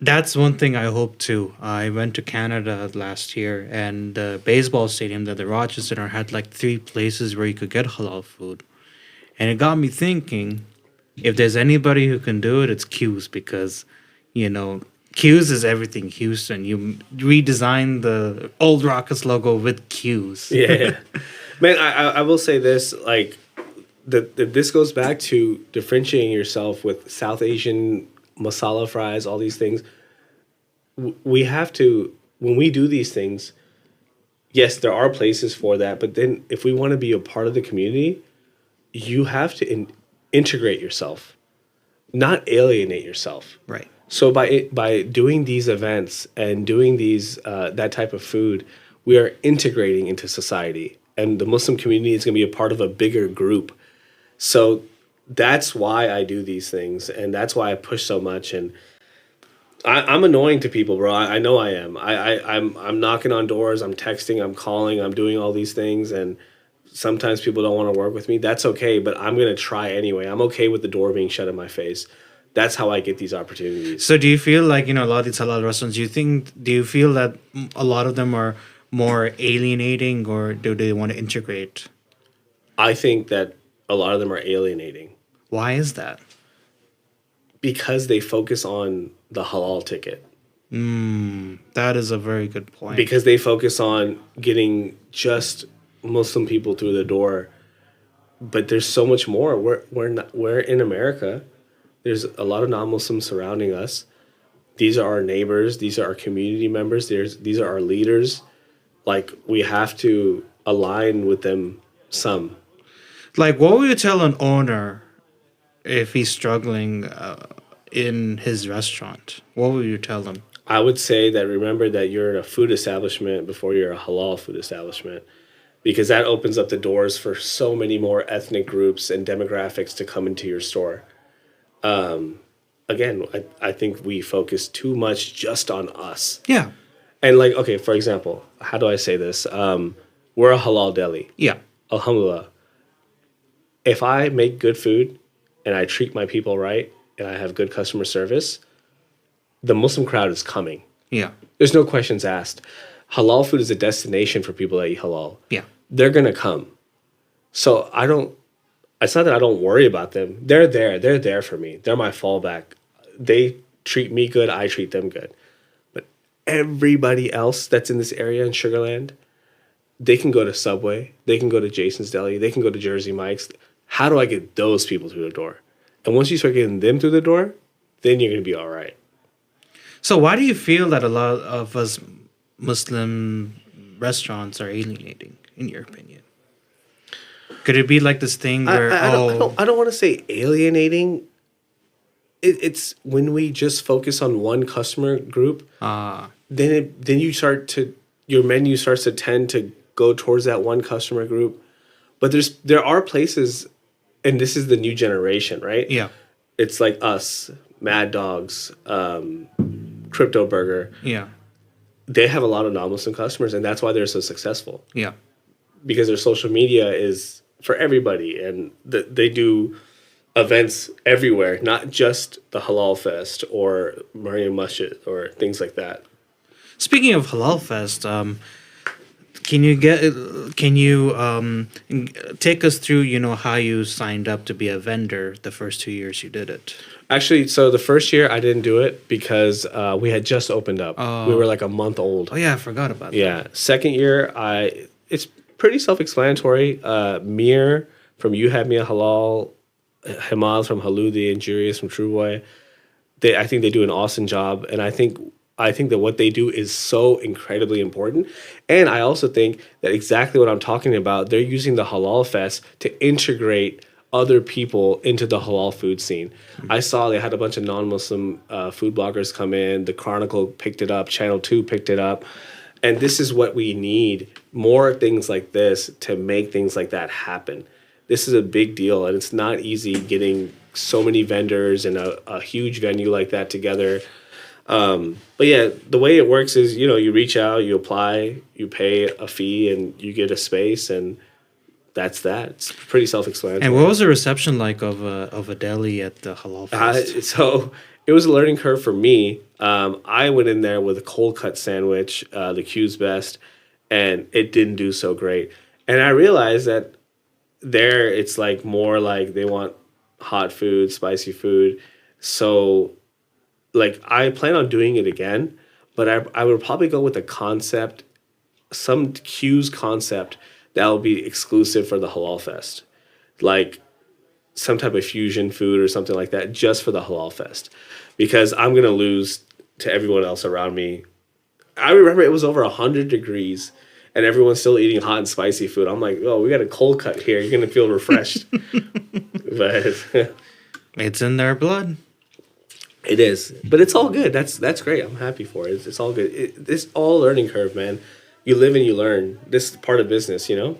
that's one thing I hope too. I went to Canada last year, and the baseball stadium that the Rochester Center had like 3 places where you could get halal food. And it got me thinking, if there's anybody who can do it, it's Q's, because, Q's is everything Houston. You redesigned the old Rockets logo with Q's. Yeah. Man, I will say this, like, this goes back to differentiating yourself with South Asian masala fries, all these things. We have to, when we do these things, yes, there are places for that, but then if we want to be a part of the community, you have to integrate yourself, not alienate yourself. Right. So by doing these events and doing these that type of food, we are integrating into society, and the Muslim community is going to be a part of a bigger group. So that's why I do these things, and that's why I push so much. And I'm annoying to people, bro. I know I am. I'm knocking on doors. I'm texting. I'm calling. I'm doing all these things, and sometimes people don't want to work with me. That's okay, but I'm going to try anyway. I'm okay with the door being shut in my face. That's how I get these opportunities. So do you feel like, a lot of these halal restaurants, do you feel that a lot of them are more alienating, or do they want to integrate? I think that a lot of them are alienating Why is that? because they focus on the halal ticket, That is a very good point. because they focus on getting just Muslim people through the door. But there's so much more. We're in America. There's a lot of non-Muslims surrounding us. These are our neighbors. These are our community members. These are our leaders. Like, we have to align with them some. Like, what would you tell an owner if he's struggling in his restaurant? What would you tell them? I would say that remember that you're in a food establishment before you're a halal food establishment, because that opens up the doors for so many more ethnic groups and demographics to come into your store. Again, I think we focus too much just on us. Yeah. And like, okay, for example, how do I say this? We're a halal deli. Yeah. Alhamdulillah. If I make good food and I treat my people right and I have good customer service, the Muslim crowd is coming. Yeah. There's no questions asked. Halal food is a destination for people that eat halal. Yeah. They're going to come. So it's not that I don't worry about them. They're there. They're there for me. They're my fallback. They treat me good. I treat them good. But everybody else that's in this area in Sugarland, they can go to Subway. They can go to Jason's Deli. They can go to Jersey Mike's. How do I get those people through the door? And once you start getting them through the door, then you're going to be all right. So why do you feel that a lot of us Muslim restaurants are alienating, in your opinion? Could it be like this thing where I don't want to say alienating. It's when we just focus on one customer group, then your menu starts to tend to go towards that one customer group. But there are places, and this is the new generation, right? Yeah. It's like us, Mad Dogs, Crypto Burger. Yeah. They have a lot of non-Muslim customers, and that's why they're so successful. Yeah. Because their social media is for everybody, and they do events everywhere, not just the Halal Fest or Mariam Masjid or things like that. Speaking of Halal Fest, can you take us through, how you signed up to be a vendor the first 2 years you did it? Actually, so the first year I didn't do it because we had just opened up. We were like a month old. Oh yeah, I forgot about that. Yeah. Second year, it's pretty self-explanatory. Mir from You Had Me a Halal, Hamad from Haludi, and Jurius from True Boy. I think they do an awesome job, and I think that what they do is so incredibly important. And I also think that exactly what I'm talking about, they're using the Halal Fest to integrate other people into the halal food scene. I saw they had a bunch of non-Muslim food bloggers come in. The Chronicle picked it up. Channel 2 picked it up. And this is what we need, more things like this to make things like that happen. This is a big deal, and it's not easy getting so many vendors and a huge venue like that together. But yeah, the way it works is, you reach out, you apply, you pay a fee, and you get a space, and that's that. It's pretty self-explanatory. And what was the reception like of a deli at the Halal Fest? So it was a learning curve for me. I went in there with a cold cut sandwich, the Q's Best, and it didn't do so great. And I realized that there it's like more like they want hot food, spicy food. So like I plan on doing it again, but I would probably go with a concept, some Q's concept that will be exclusive for the Halal Fest. Like some type of fusion food or something like that just for the Halal Fest. Because I'm going to lose to everyone else around me. I remember it was over 100 degrees and everyone's still eating hot and spicy food. I'm like, oh, we got a cold cut here. You're going to feel refreshed. But it's in their blood. It is. But it's all good. That's great. I'm happy for it. It's all good. It's all a learning curve, man. You live and you learn. This is part of business, Yeah,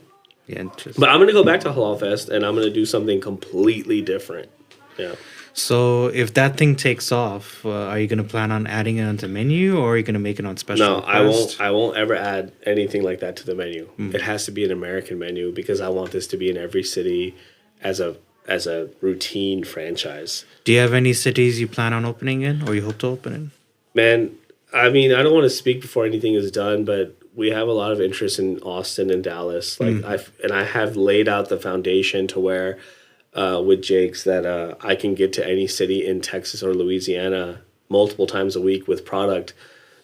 But I'm going to go back to Halal Fest and I'm going to do something completely different. Yeah. So if that thing takes off, are you going to plan on adding it onto menu, or are you going to make it on special No, request? I won't ever add anything like that to the menu. It has to be an American menu because I want this to be in every city as a routine franchise. Do you have any cities you plan on opening in, or you hope to open in? Man, I mean, I don't want to speak before anything is done, but we have a lot of interest in Austin and Dallas. Like I have laid out the foundation to where with Jake's that I can get to any city in Texas or Louisiana multiple times a week with product.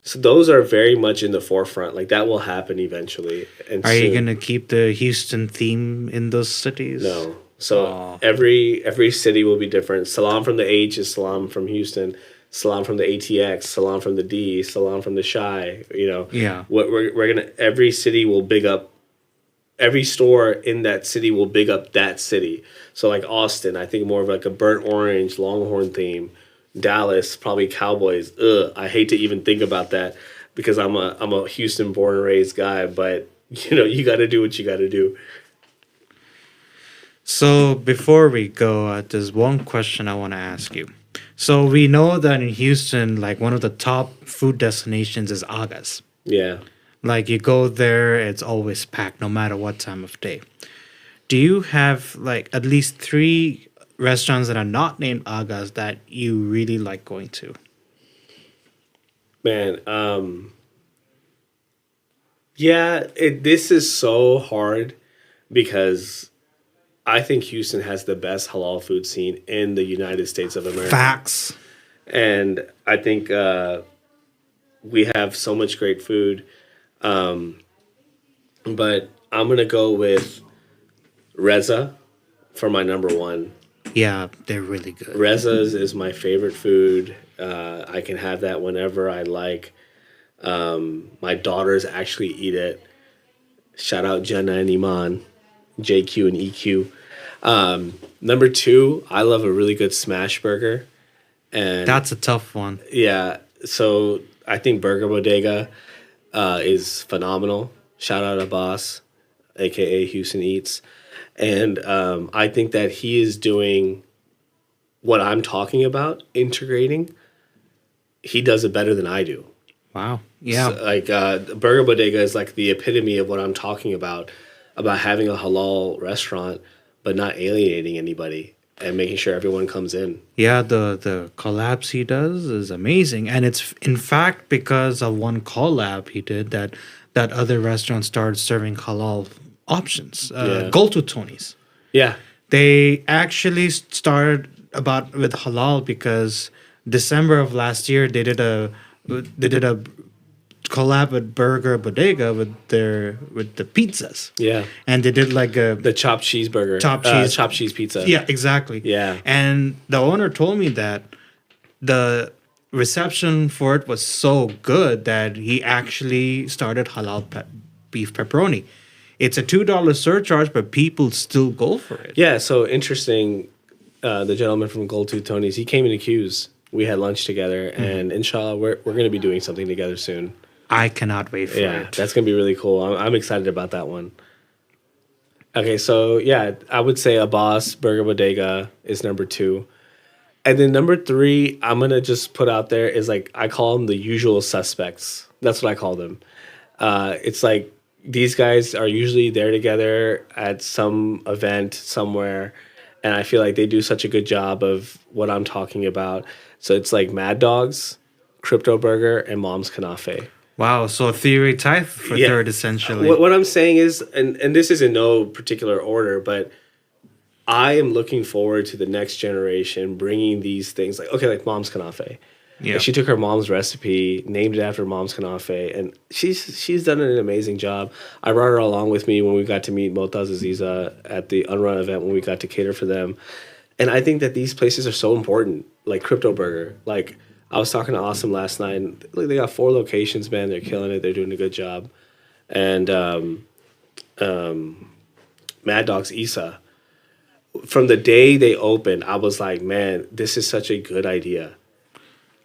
So those are very much in the forefront. Like that will happen eventually. And Are you soon. gonna keep the Houston theme in those cities? No. So Oh. every city will be different. Salam from the H is Salam from Houston. Salam from the ATX. Salam from the D. Salam from the Shy. You know. Yeah. What we're gonna. Every city will big up. Every store in that city will big up that city. So like Austin, I think more of like a burnt orange Longhorn theme. Dallas, probably Cowboys. Ugh, I hate to even think about that because I'm a Houston born and raised guy. But you know, you got to do what you got to do. So before we go, there's one question I want to ask you. So we know that in Houston, like one of the top food destinations is Aga's. Yeah. Like you go there, it's always packed no matter what time of day. Do you have like at least 3 restaurants that are not named Aga's that you really like going to? Man, yeah, this is so hard because I think Houston has the best halal food scene in the United States of America. Facts. And I think we have so much great food. But I'm going to go with Reza for my number one. Yeah, they're really good. Reza's is my favorite food. I can have that whenever I like. My daughters actually eat it. Shout out Jenna and Iman, JQ and EQ. Number 2, I love a really good smash burger. And That's a tough one. yeah, so I think Burger Bodega is phenomenal. Shout out to Boss, aka Houston Eats. And I think that he is doing what I'm talking about, integrating. He does it better than I do. Wow. Yeah. So, like Burger Bodega is like the epitome of what I'm talking about having a halal restaurant, but not alienating anybody and making sure everyone comes in. Yeah, the collabs he does is amazing. And it's in fact because of one collab he did that other restaurants started serving halal options. Go to Tony's. Yeah. They actually started about with halal because December of last year they did a collab with Burger Bodega with the pizzas. Yeah. And they did like a The chopped cheeseburger. Chopped cheese pizza. yeah, exactly. Yeah. And the owner told me that the reception for it was so good that he actually started halal beef pepperoni. It's a $2 surcharge, but people still go for it. Yeah, so interesting. The gentleman from Gold Tooth Tony's, he came into Q's. We had lunch together, and inshallah, we're going to be doing something together soon. I cannot wait for Yeah, it. that's going to be really cool. I'm excited about that one. Okay, so yeah, I would say a Boss Burger Bodega is number 2. And then number 3, I'm going to just put out there is like, I call them the usual suspects. That's what I call them. It's like these guys are usually there together at some event somewhere. And I feel like they do such a good job of what I'm talking about. So it's like Mad Dogs, Crypto Burger, and Mom's Kanafe. Wow, so theory type for Yeah. third essentially. What I'm saying is, and this is in no particular order, but I am looking forward to the next generation bringing these things like Mom's Kanafe. Yeah. Like she took her mom's recipe, named it after Mom's Kanafe, and she's done an amazing job. I brought her along with me when we got to meet Motaz Aziza at the Unrun event when we got to cater for them. And I think that these places are so important, like Crypto Burger. Like I was talking to Awesome last night, and look, they got 4 locations, man. They're killing it. They're doing a good job. And Mad Dogs Isa, from the day they opened, I was like, man, this is such a good idea.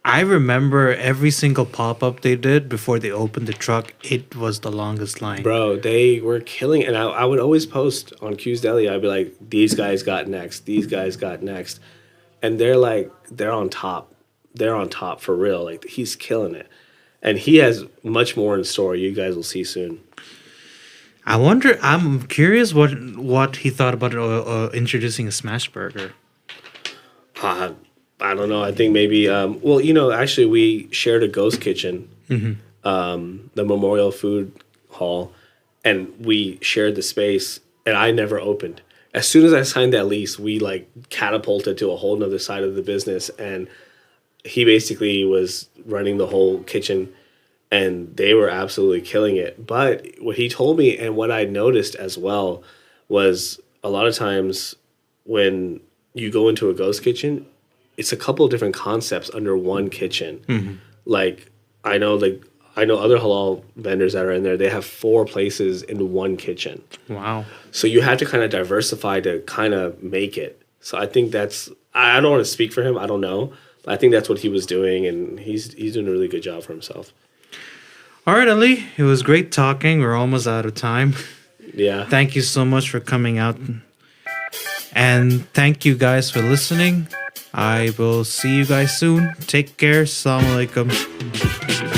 I remember every single pop-up they did before they opened the truck, it was the longest line. Bro, they were killing it. And I would always post on Q's Deli. I'd be like, these guys got next. These guys got next. And they're on top. They're on top for real. Like, he's killing it. And he has much more in store. You guys will see soon. I'm curious what he thought about introducing a smash burger. I don't know. I think maybe, actually, we shared a ghost kitchen. The Memorial Food hall, and we shared the space, and I never opened. As soon as I signed that lease, we like catapulted to a whole nother side of the business, and he basically was running the whole kitchen, and they were absolutely killing it. But what he told me, and what I noticed as well, was a lot of times when you go into a ghost kitchen, it's a couple of different concepts under one kitchen. Mm-hmm. Like I know other halal vendors that are in there, they have 4 places in one kitchen. Wow. So you have to kind of diversify to kind of make it. So I think I don't want to speak for him, I don't know. But I think that's what he was doing, and he's doing a really good job for himself. All right, Ali. It was great talking. We're almost out of time. Yeah. Thank you so much for coming out. And thank you guys for listening. I will see you guys soon. Take care. Assalamu alaikum.